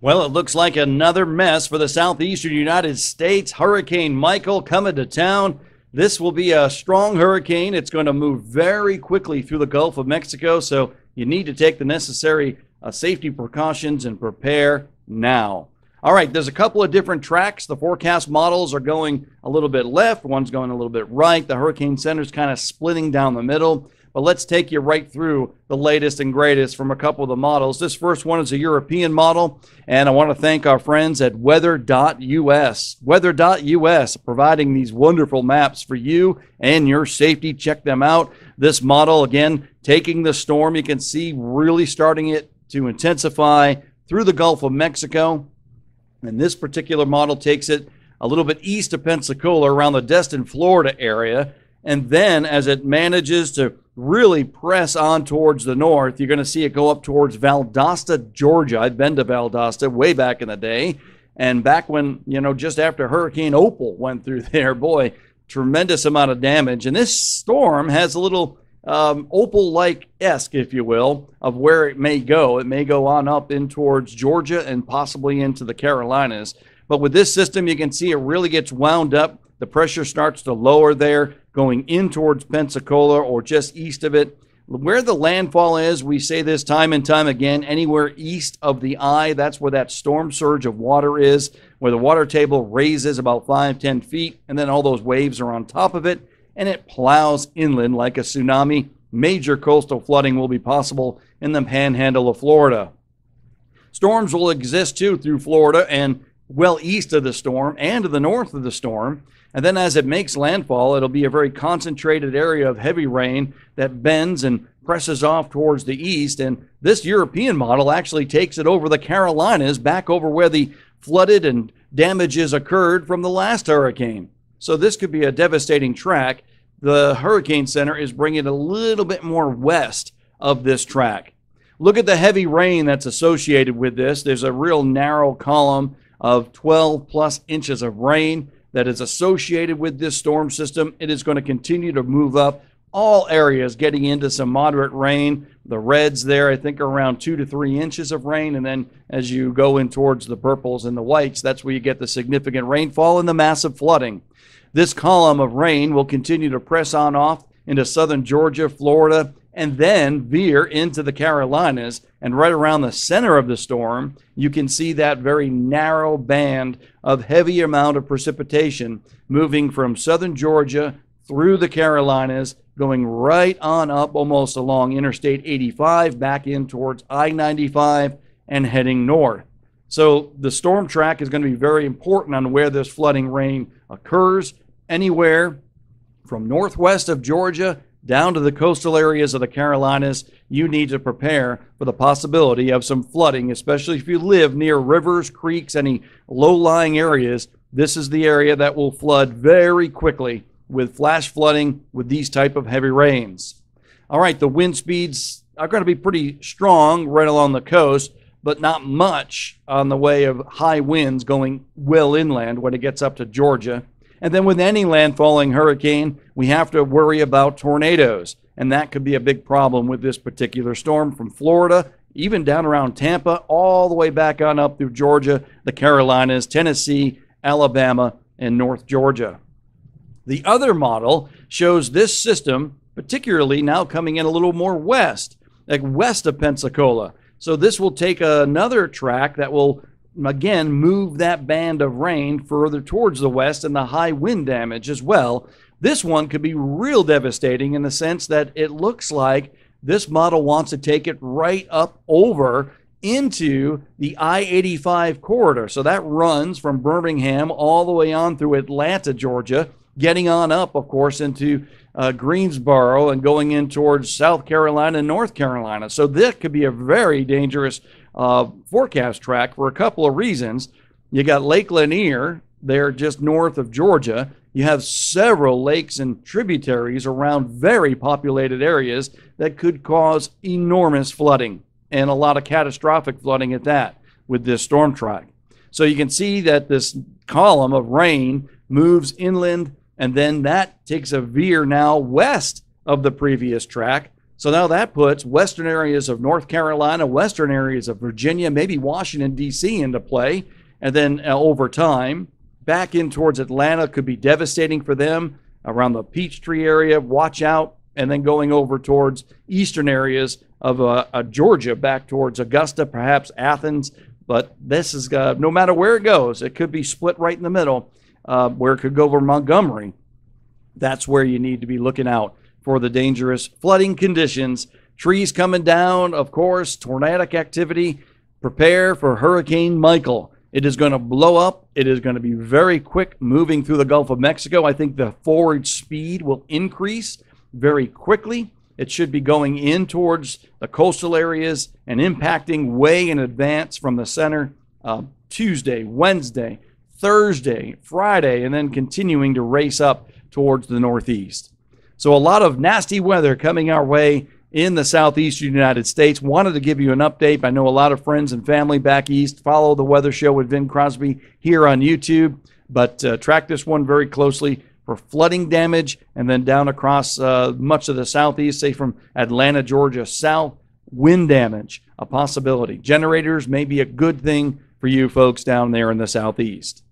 Well, it looks like another mess for the southeastern United States. Hurricane Michael coming to town. This will be a strong hurricane. It's going to move very quickly through the Gulf of Mexico, so you need to take the necessary safety precautions and prepare now. All right, there's a couple of different tracks. The forecast models are going a little bit left, one's going a little bit right. The Hurricane Center's kind of splitting down the middle. But let's take you right through the latest and greatest from a couple of the models. This first one is a European model, and I want to thank our friends at weather.us. Weather.us providing these wonderful maps for you and your safety. Check them out. This model, again, taking the storm, you can see really starting it to intensify through the Gulf of Mexico. And this particular model takes it a little bit east of Pensacola around the Destin, Florida area. And then as it manages to really press on towards the north, you're going to see it go up towards Valdosta, Georgia. I've been to Valdosta way back in the day. And back when, just after Hurricane Opal went through there, boy, tremendous amount of damage. And this storm has a little Opal-like-esque, if you will, of where it may go. It may go on up in towards Georgia and possibly into the Carolinas. But with this system, you can see it really gets wound up. The pressure starts to lower there, going in towards Pensacola or just east of it. Where the landfall is, we say this time and time again, anywhere east of the eye, that's where that storm surge of water is, where the water table raises about 5-10 feet, and then all those waves are on top of it, and it plows inland like a tsunami. Major coastal flooding will be possible in the panhandle of Florida. Storms will exist, too, through Florida and well east of the storm and to the north of the storm. And then as it makes landfall, it'll be a very concentrated area of heavy rain that bends and presses off towards the east. And this European model actually takes it over the Carolinas, back over where the flooded and damages occurred from the last hurricane. So this could be a devastating track. The Hurricane Center is bringing it a little bit more west of this track. Look at the heavy rain that's associated with this. There's a real narrow column of 12 plus inches of rain that is associated with this storm system. It is going to continue to move up all areas, getting into some moderate rain. The reds there, I think, are around 2 to 3 inches of rain. And then as you go in towards the purples and the whites, that's where you get the significant rainfall and the massive flooding. This column of rain will continue to press on off into southern Georgia, Florida, and then veer into the Carolinas. And right around the center of the storm, you can see that very narrow band of heavy amount of precipitation moving from southern Georgia through the Carolinas, going right on up almost along Interstate 85, back in towards I-95 and heading north. So the storm track is going to be very important on where this flooding rain occurs. Anywhere from northwest of Georgia down to the coastal areas of the Carolinas, you need to prepare for the possibility of some flooding, especially if you live near rivers, creeks, any low-lying areas. This is the area that will flood very quickly with flash flooding with these type of heavy rains. All right, the wind speeds are going to be pretty strong right along the coast, but not much on the way of high winds going well inland when it gets up to Georgia. And then with any landfalling hurricane, we have to worry about tornadoes. And that could be a big problem with this particular storm from Florida, even down around Tampa, all the way back on up through Georgia, the Carolinas, Tennessee, Alabama, and North Georgia. The other model shows this system, particularly now coming in a little more west, like west of Pensacola. So this will take another track that will again move that band of rain further towards the west and the high wind damage as well. This one could be real devastating in the sense that it looks like this model wants to take it right up over into the I-85 corridor. So that runs from Birmingham all the way on through Atlanta, Georgia, getting on up, of course, into Greensboro and going in towards South Carolina and North Carolina. So this could be a very dangerous forecast track for a couple of reasons. You got Lake Lanier there just north of Georgia. You have several lakes and tributaries around very populated areas that could cause enormous flooding and a lot of catastrophic flooding at that with this storm track. So you can see that this column of rain moves inland, and then that takes a veer now west of the previous track, So now that puts western areas of North Carolina, western areas of Virginia, maybe Washington, D.C. into play. And then over time, back in towards Atlanta could be devastating for them. Around the Peachtree area, watch out. And then going over towards eastern areas of Georgia, back towards Augusta, perhaps Athens. But this is, no matter where it goes, it could be split right in the middle, where it could go over Montgomery. That's where you need to be looking out for the dangerous flooding conditions. Trees coming down, of course, tornadic activity. Prepare for Hurricane Michael. It is going to blow up. It is going to be very quick moving through the Gulf of Mexico. I think the forward speed will increase very quickly. It should be going in towards the coastal areas and impacting way in advance from the center Tuesday, Wednesday, Thursday, Friday, and then continuing to race up towards the northeast. So a lot of nasty weather coming our way in the southeastern United States. Wanted to give you an update. I know a lot of friends and family back east follow the weather show with Vin Crosby here on YouTube, but track this one very closely for flooding damage, and then down across much of the southeast, say from Atlanta, Georgia, south, wind damage, a possibility. Generators may be a good thing for you folks down there in the southeast.